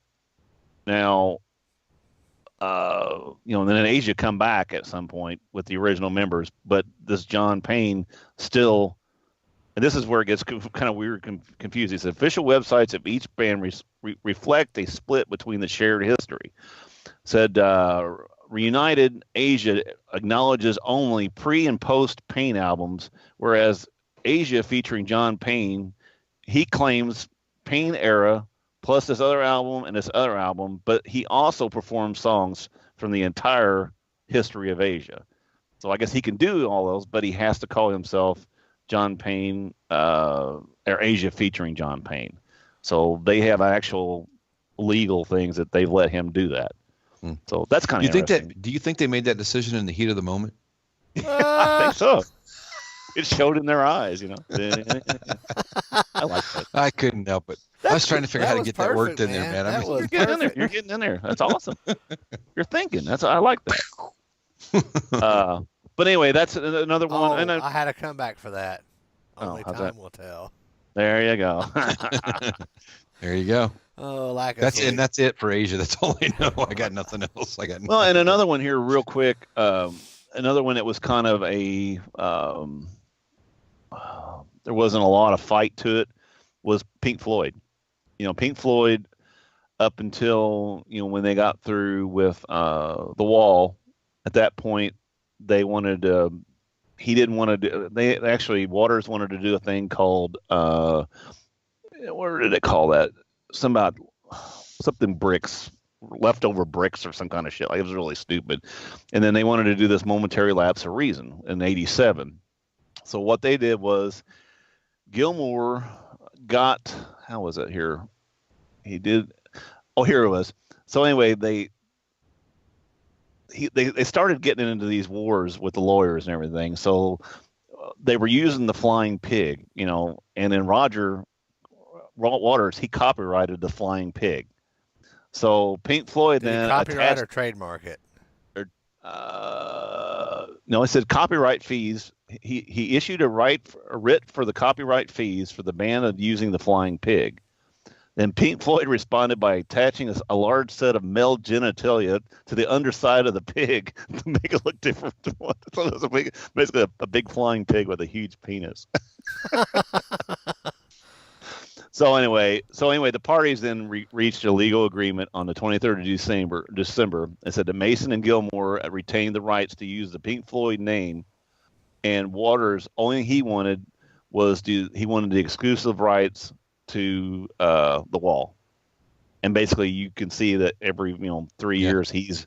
Now, and then Asia come back at some point with the original members, but this John Payne still, and this is where it gets kind of weird, confusing. The official websites of each band reflect a split between the shared history. Said Reunited Asia acknowledges only pre and post Payne albums, whereas Asia featuring John Payne, he claims Payne era plus this other album and this other album, but he also performs songs from the entire history of Asia. So I guess he can do all those, but he has to call himself John Payne or Asia featuring John Payne. So they have actual legal things that they've let him do that. So that's kind of interesting. Do you think they made that decision in the heat of the moment? I think so. It showed in their eyes, I like that. I couldn't help it. I was trying to figure out how to get that worked in there, man. You're getting in there. You're getting in there. That's awesome. You're thinking. I like that. But anyway, that's another one. I had a comeback for that. Only time will tell. There you go. There you go. Oh, that's it. That's it for Asia. That's all I know. I got nothing else. Well, and another one here, real quick. Another one that was kind of a there wasn't a lot of fight to it was Pink Floyd. Pink Floyd up until when they got through with The Wall. At that point, they wanted he didn't want to do. They actually Waters wanted to do a thing called what did they call that? Something bricks, leftover bricks or some kind of shit. Like, it was really stupid. And then they wanted to do this Momentary Lapse of Reason in '87. So what they did was Gilmour got, how was it here? He did. Oh, here it was. So anyway, they started getting into these wars with the lawyers and everything. So they were using the Flying Pig, and then Roger Waters, he copyrighted the Flying Pig. So Pink Floyd Did then he copyright attached, or trademark it? no, it said copyright fees. He issued a writ for the copyright fees for the ban of using the Flying Pig. Then Pink Floyd responded by attaching a large set of male genitalia to the underside of the pig to make it look different. So it was basically a big flying pig with a huge penis. So anyway, the parties then reached a legal agreement on the 23rd of December. It said that Mason and Gilmore retained the rights to use the Pink Floyd name, and Waters, only he wanted the exclusive rights to the Wall. And basically, you can see that every 3 years he's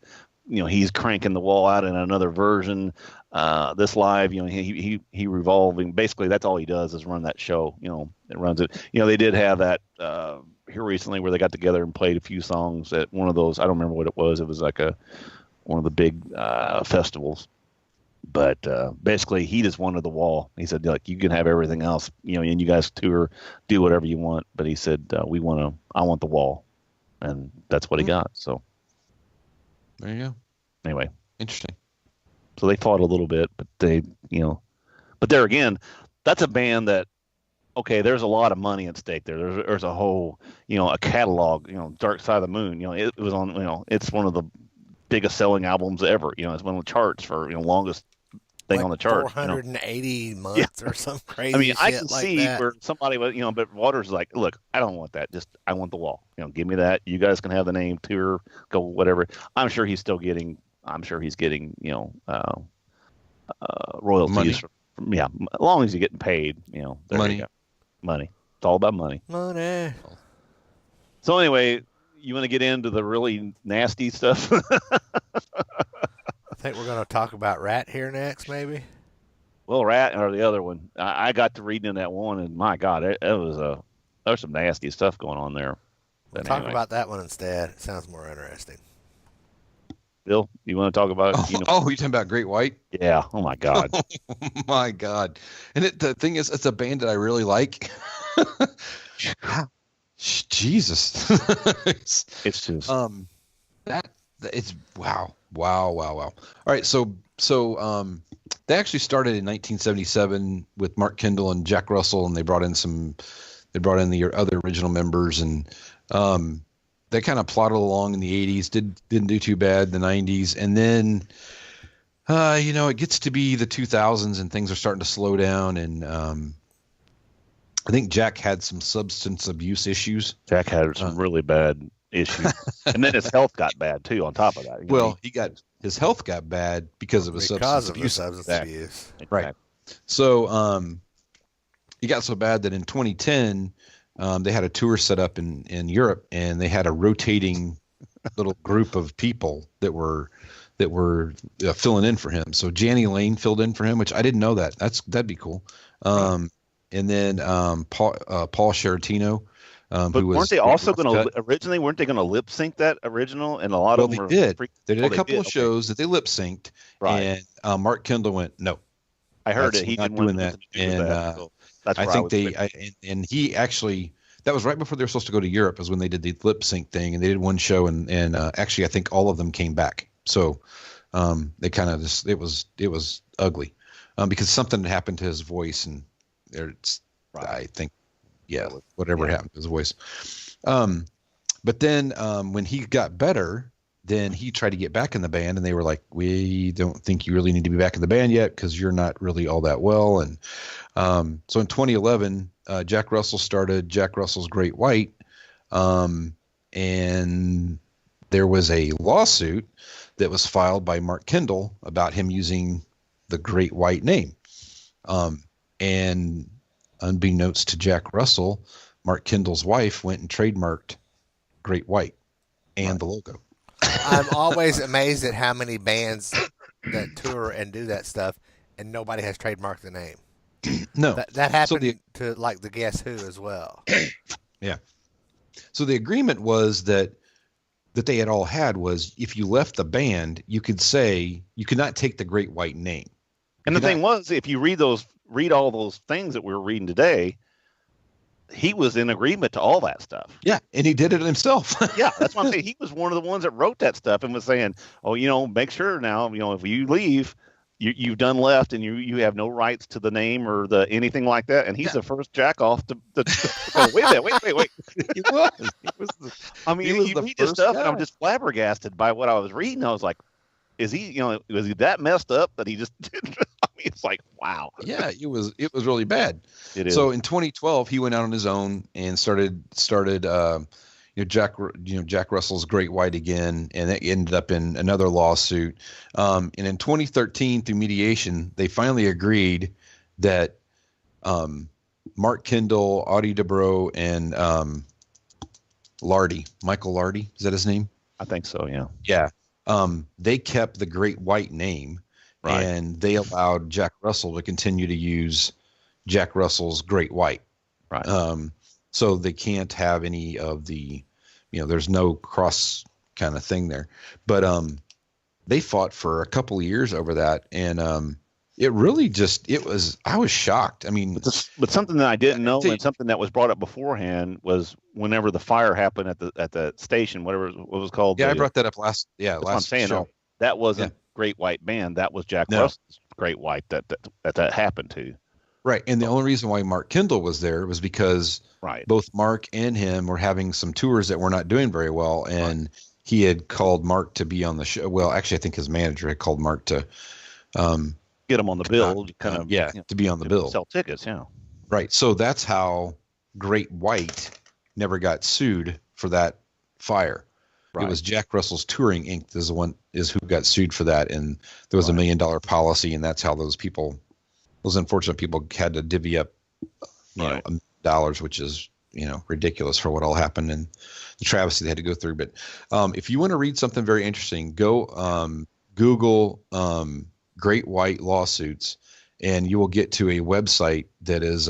cranking the Wall out in another version. This live, he revolving. Basically, that's all he does is run that show. It runs it. They did have that here recently where they got together and played a few songs at one of those. I don't remember what it was. It was like one of the big festivals. But basically, he just wanted the Wall. He said, "Look, you can have everything else, and you guys tour, do whatever you want." But he said, I want the Wall," and that's what he got. So there you go. Anyway, interesting. So they fought a little bit, but but there again, that's a band that, okay, there's a lot of money at stake there. There's a whole, a catalog, Dark Side of the Moon. It was on, it's one of the biggest selling albums ever. It's one of the charts for, longest thing on the chart. 480 months or some crazy. I mean, I shit can like see that. where somebody was, but Waters is like, "Look, I don't want that. Just I want the Wall. Give me that. You guys can have the name, tour, go whatever." I'm sure he's getting, royalties. Money. As long as you're getting paid, there Money. you go. Money. It's all about money. Money. So anyway, you want to get into the really nasty stuff? I think we're going to talk about Rat here next, maybe. Well, Rat or the other one. I got to reading in that one, and my God, there's some nasty stuff going on there. We'll But talk anyway. about that one instead. It sounds more interesting. Bill, you want to talk about? You're talking about Great White? Yeah. Oh my God. Oh my God. And the thing is, it's a band that I really like. Jesus. It's just it's wow. All right, so they actually started in 1977 with Mark Kendall and Jack Russell, and they brought in the other original members, and they kind of plodded along in the 80s, didn't do too bad in the 90s, and then it gets to be the 2000s and things are starting to slow down, and I think Jack had some substance abuse issues. Jack had some really bad issues, and then his health got bad too. On top of that, his health got bad because of his substance abuse. Right. So it got so bad that in 2010 they had a tour set up in Europe, and they had a rotating little group of people that were filling in for him. So Janny Lane filled in for him, which I didn't know that. That'd be cool. And then Paul Scheretino. But weren't they also going to originally? Weren't they going to lip sync that original? And a lot of them did. They did a couple of shows that they lip synced, right? And Mark Kendall went, "No, I heard it. He not didn't doing that." And so that's I think and he actually, that was right before they were supposed to go to Europe, is when they did the lip sync thing, and they did one show, and actually I think all of them came back. So they kind of just it was ugly because something had happened to his voice, and it's I think. Yeah, whatever happened to his voice. But then when he got better, then he tried to get back in the band, and they were like, "We don't think you really need to be back in the band yet because you're not really all that well." And so in 2011, Jack Russell started Jack Russell's Great White, and there was a lawsuit that was filed by Mark Kendall about him using the Great White name. And unbeknownst to Jack Russell, Mark Kendall's wife went and trademarked Great White and the logo. I'm always amazed at how many bands that tour and do that stuff, and nobody has trademarked the name. No, that happened to like the Guess Who as well. Yeah. So the agreement was that they had all had was if you left the band, you could say you could not take the Great White name. And the thing was, if you read those read all those things that we're reading today, he was in agreement to all that stuff. Yeah, and he did it himself. Yeah, that's what I'm saying. He was one of the ones that wrote that stuff and was saying, "Oh, make sure now, if you leave, you've done left, and you have no rights to the name or the anything like that." And he's the first jack off to go, wait a minute, wait. He was. I mean, you read this stuff, and I'm just flabbergasted by what I was reading. I was like, is he, was he that messed up that he just did? I mean, it's like, wow. Yeah, it was really bad. It is. So in 2012, he went out on his own and started Jack Russell's Great White again, and it ended up in another lawsuit. And in 2013, through mediation, they finally agreed that Mark Kendall, Audie Dubrow, and Michael Lardy, is that his name? I think so. Yeah. Yeah. They kept the Great White name, right, and they allowed Jack Russell to continue to use Jack Russell's Great White. Right. So they can't have any of the, there's no cross kind of thing there. But they fought for a couple of years over that, and it really I was shocked. I mean, but something that I didn't know, and something that was brought up beforehand, was whenever the fire happened at the station, what was called. Yeah, I brought that up last I'm saying, show. That wasn't Great White Band. That was Jack Russell's Great White that happened to. Right, and the only reason why Mark Kendall was there was because both Mark and him were having some tours that were not doing very well, and he had called Mark to be on the show. Well, actually, I think his manager had called Mark to get him on the bill, to be on the bill, sell tickets. Yeah, right. So that's how Great White never got sued for that fire. Right. It was Jack Russell's Touring Inc. is who got sued for that, and there was $1 million policy, and that's how those unfortunate people had to divvy up, $1 million, which is ridiculous for what all happened and the travesty they had to go through. But if you want to read something very interesting, go Google Great White lawsuits, and you will get to a website that is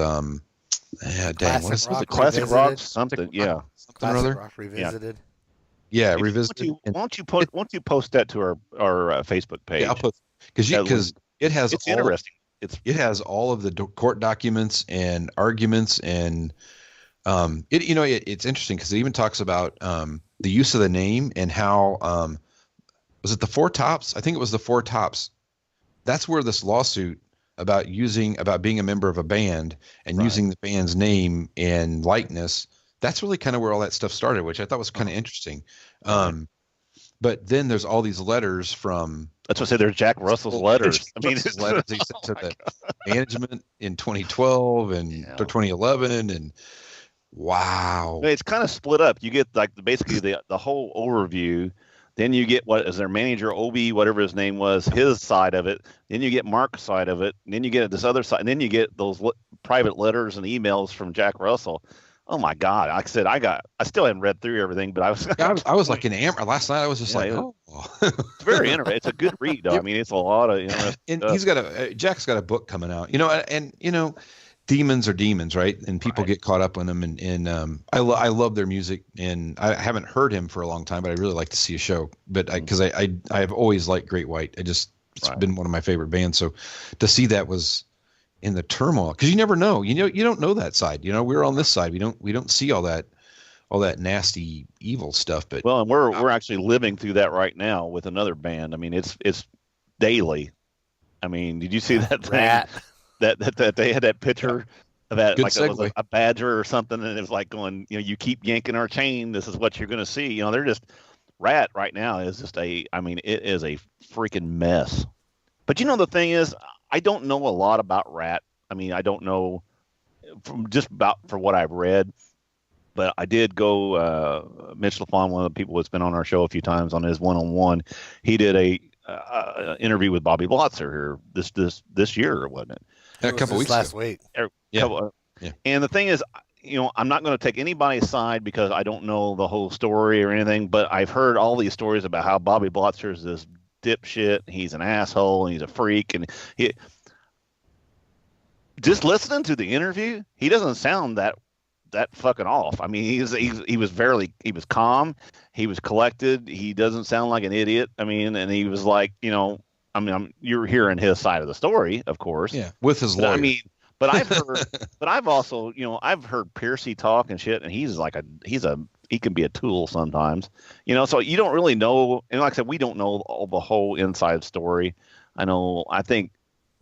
Classic Rock something. Yeah, Classic Rock Revisited. Yeah, Revisited. Why don't you post that to our Facebook page? Yeah, I'll put because it has. It's interesting. It has all of the court documents and arguments, and it's interesting because it even talks about the use of the name and how was it the Four Tops? I think it was the Four Tops. That's where this lawsuit about being a member of a band and using the band's name and likeness. That's really kind of where all that stuff started, which I thought was kind of interesting. But then there's all these letters from. That's what I said. There's Jack Russell's letters. Letters he sent to the management in 2012 and 2011, and wow, it's kind of split up. You get basically the whole overview. Then you get what is their manager, Obi, whatever his name was, his side of it. Then you get Mark's side of it. And then you get this other side. And then you get those private letters and emails from Jack Russell. Oh my God! Like I said, I still haven't read through everything, but I was like last night. I was just it's very interesting. It's a good read, though. I mean, it's a lot of and he's got Jack's got a book coming out. Demons are demons, right? And people get caught up on them. And I love their music, and I haven't heard him for a long time, but I really like to see a show. But because I have always liked Great White. It's been one of my favorite bands. So to see that was in the turmoil, because you never know. You don't know that side. We're on this side. We don't see all that nasty evil stuff. But and we're actually living through that right now with another band. I mean, it's daily. I mean, did you see that thing? That they had that picture of that, like it was a badger or something, and it was like going, you keep yanking our chain, this is what you're going to see. They're just Rat right now is just it is a freaking mess. But the thing is, I don't know a lot about Rat. I mean, I don't know for what I've read, but I did go. Mitch LaFon, one of the people that's been on our show a few times on his one-on-one, he did a interview with Bobby Blotzer here this year, wasn't it? A couple weeks last week. Yeah. And the thing is, I'm not going to take anybody's side because I don't know the whole story or anything, but I've heard all these stories about how Bobby Blotzer is this dipshit, he's an asshole, and he's a freak, and he just listening to the interview, he doesn't sound that fucking off. I mean, he was calm, he was collected, he doesn't sound like an idiot. I mean, and he was like, I mean, you're hearing his side of the story, of course. Yeah, with his But, lawyer. I mean, but I've heard, but I've also, I've heard Piercy talk and shit, and he can be a tool sometimes, So you don't really know, and like I said, we don't know all the whole inside story. I think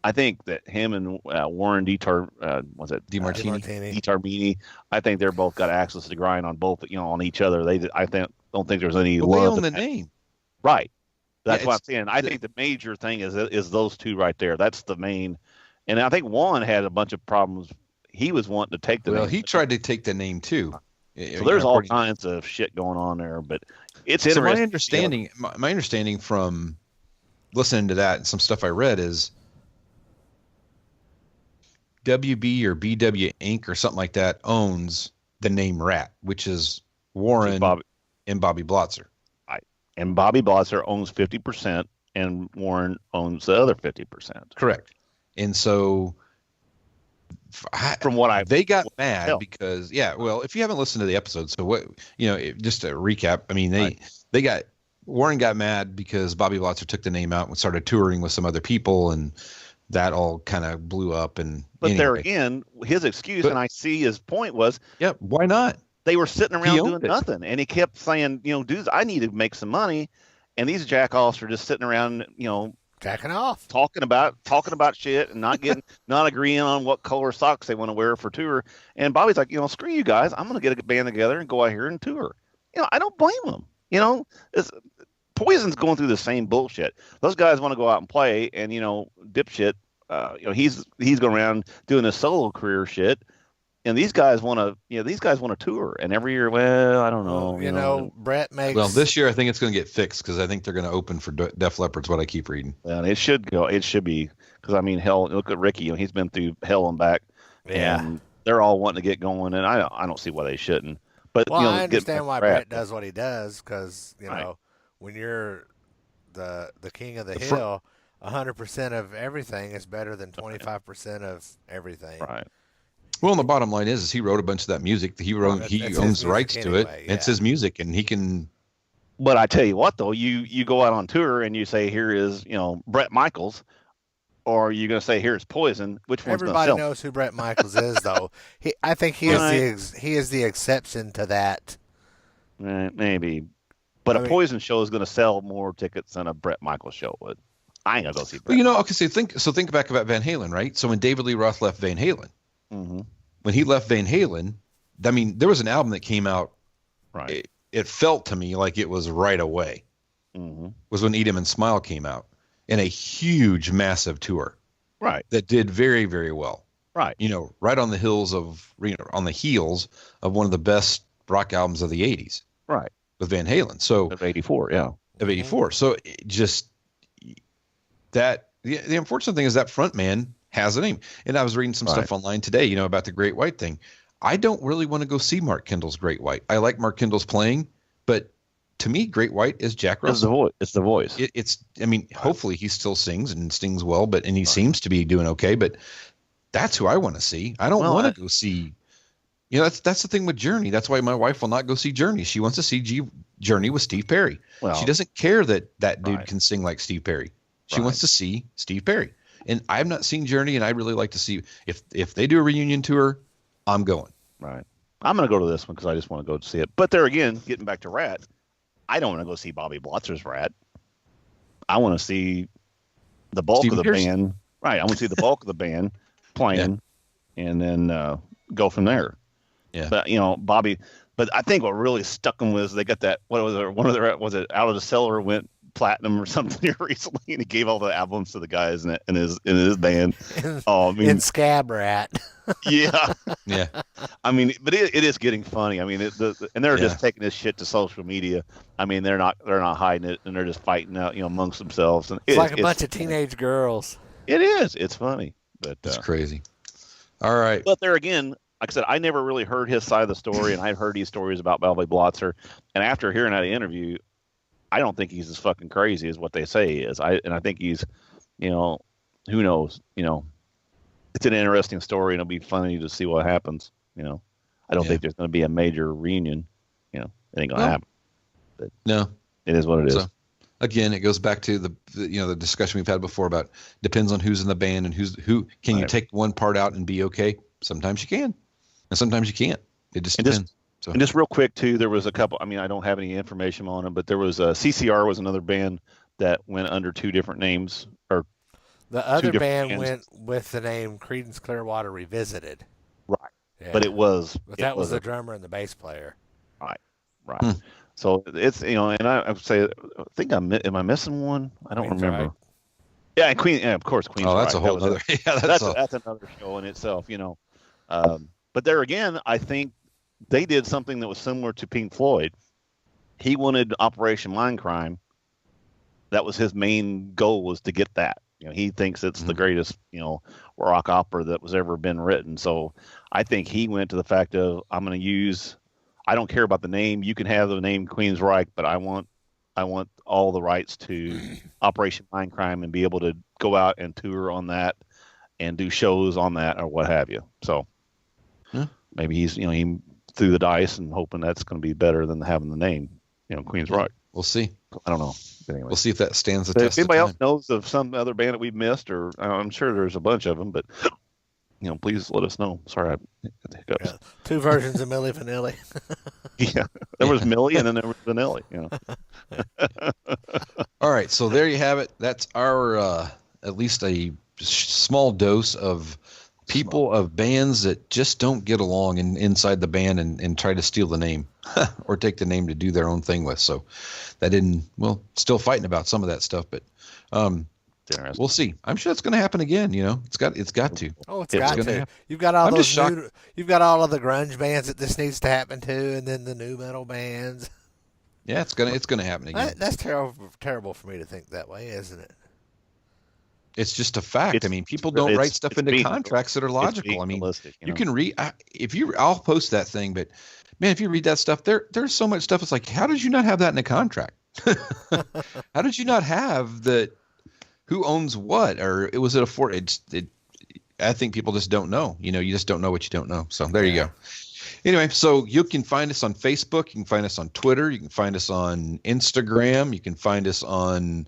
that him and Warren DiTarmini, I think they're both got access to the grind on both, on each other. Don't think there's any Well, love. they own the name. Right. That's Yeah, what I'm saying. I think the major thing is those two right there. That's the main. And I think Juan had a bunch of problems. He was wanting to take the name. Well, he tried to take the name too. So there's all kinds of shit going on there, but it's interesting. My understanding from listening to that and some stuff I read is WB or BW Inc. or something like that owns the name Rat, which is Warren and Bobby Blotzer. And Bobby Blotzer owns 50%, and Warren owns the other 50%. Correct. And so, from what they got mad because, well, if you haven't listened to the episode, so what, just to recap, I mean, Warren got mad because Bobby Blotzer took the name out and started touring with some other people, and that all kind of blew up. But anyway. There again, his excuse, and I see his point was, why not? They were sitting around doing nothing, and he kept saying, dudes, I need to make some money, and these jackoffs are just sitting around, jacking off, talking about shit, and not agreeing on what color socks they want to wear for tour. And Bobby's like, screw you guys, I'm gonna get a band together and go out here and tour. I don't blame them. Poison's going through the same bullshit. Those guys want to go out and play, and Dipshit, he's going around doing his solo career shit. And these guys want to tour, and every year, well, I don't know. Brett makes. Well, this year I think it's going to get fixed because I think they're going to open for Def Leppard's what I keep reading. And it should go. It should be because I mean, hell, look at Ricky. He's been through hell and back. Yeah. And they're all wanting to get going, and I don't see why they shouldn't. But I understand why Brett does what he does because when you're the king of the hill, 100% of everything is better than 25% of everything. Right. Well, and the bottom line is he wrote a bunch of that music. He owns the rights to it. Yeah. It's his music, and he can. But I tell you what, though, you go out on tour and you say, here is Bret Michaels, or you're going to say, here's Poison. Which one's everybody knows who Bret Michaels is, though. I think he is the exception to that. Maybe, but a Poison show is going to sell more tickets than a Bret Michaels show would. I ain't gonna go see Bret. Well, okay. So think back about Van Halen, right? So when David Lee Roth left Van Halen. Mm-hmm. When he left Van Halen, I mean, there was an album that came out. Right. It felt to me like it was right away. Mm-hmm. Was when Eat 'Em and Smile came out in a huge, massive tour. Right. That did very, very well. Right. Right on the heels of one of the best rock albums of the 80s. Right. With Van Halen. So of 84, yeah. Of 84. So just that the unfortunate thing is that front man has a name. And I was reading some stuff online today, about the Great White thing. I don't really want to go see Mark Kendall's Great White. I like Mark Kendall's playing, but to me, Great White is Jack Russell. It's the voice. Hopefully he still sings and sings well, and he seems to be doing okay, but that's who I want to see. I don't want to go see, that's the thing with Journey. That's why my wife will not go see Journey. She wants to see Journey with Steve Perry. Well, she doesn't care that dude can sing like Steve Perry. She wants to see Steve Perry. And I've not seen Journey, and I'd really like to see if they do a reunion tour, I'm going. Right. I'm going to go to this one because I just want to go see it. But there again, getting back to Rat, I don't want to go see Bobby Blotzer's Rat. I want to see the bulk of the band. Right. I want to see the bulk of the band playing, and then go from there. Yeah. But Bobby. But I think what really stuck them was they got that. What was it? One of their was it Out of the Cellar went platinum or something here recently, and he gave all the albums to the guys in his band. In Scab Rat. Yeah. Yeah. I mean, but it is getting funny. I mean, and they're just taking this shit to social media. I mean, they're not hiding it, and they're just fighting out, amongst themselves. And it's like a bunch of teenage girls. It is. It's funny, but it's crazy. All right. But there again, like I said, I never really heard his side of the story, and I've heard these stories about Bobby Blotzer, and after hearing that interview, I don't think he's as fucking crazy as what they say he is. I think he's, who knows? It's an interesting story, and it'll be funny to see what happens. I don't think there's going to be a major reunion. It ain't going to happen. But no, it is what it is. Again, it goes back to the discussion we've had before about depends on who's in the band and who can you take one part out and be okay. Sometimes you can, and sometimes you can't. It just depends. And just real quick too, there was a couple. I mean, I don't have any information on them, but there was CCR was another band that went under two different names, or the other band went with the name Creedence Clearwater Revisited. Right. Yeah. But that was the drummer and the bass player. Right. So it's, and I would say, I think am I missing one? I don't remember. Right. Yeah, and Queen, of course, Queen's Oh, that's right. a whole other. Yeah, that's another show in itself, But there again, I think they did something that was similar to Pink Floyd. He wanted Operation Mindcrime. That was his main goal, was to get that. He thinks it's the greatest, rock opera that was ever been written. So I think he went to the fact of, I'm going to use, I don't care about the name. You can have the name Queensryche, but I want all the rights to Operation Mindcrime and be able to go out and tour on that and do shows on that or what have you. So maybe he's, he threw the dice and hoping that's going to be better than having the name, Queensryche. We'll see. I don't know. Anyway. We'll see if that stands the But test. If anybody else knows of some other band that we've missed, or I'm sure there's a bunch of them, but please let us know. Sorry, I had the hiccups. Yeah. 2 versions of Milli Vanilli. Yeah, there was Millie and then there was Vanilli. All right, so there you have it. That's our at least a small dose of people of bands that just don't get along inside the band and try to steal the name or take the name to do their own thing with. So that still fighting about some of that stuff, but we'll see. I'm sure it's going to happen again. It's got to. Oh, it's got to. You've got all you've got all of the grunge bands that this needs to happen to, and then the new metal bands. Yeah, it's gonna happen again. That's terrible for me to think that way, isn't it? It's just a fact. People don't write stuff into contracts that are logical. You can read I'll post that thing, but man, if you read that stuff, there's so much stuff. It's like, how did you not have that in a contract? How did you not have that? Who owns what? Or was it I think people just don't know. You just don't know what you don't know. So there you go. Anyway, so you can find us on Facebook. You can find us on Twitter. You can find us on Instagram. You can find us on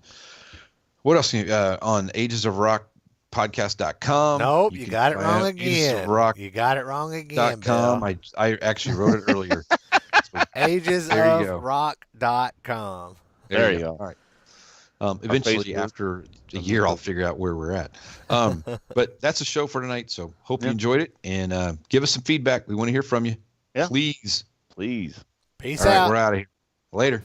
what else? On Ages of Rock podcast.com. Nope, you got it wrong again. You got it wrong again. .com. I actually wrote it earlier. agesofrock.com. There you go. All right. Eventually, after a year, I'll figure out where we're at. But that's the show for tonight. So hope you enjoyed it, and give us some feedback. We want to hear from you. Yeah. Please. Peace out. All right, we're out of here. Later.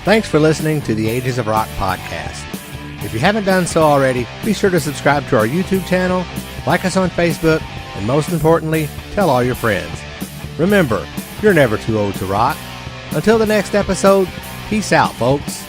Thanks for listening to the Ages of Rock podcast. If you haven't done so already, be sure to subscribe to our YouTube channel, like us on Facebook, and most importantly, tell all your friends. Remember, you're never too old to rock. Until the next episode, peace out, folks.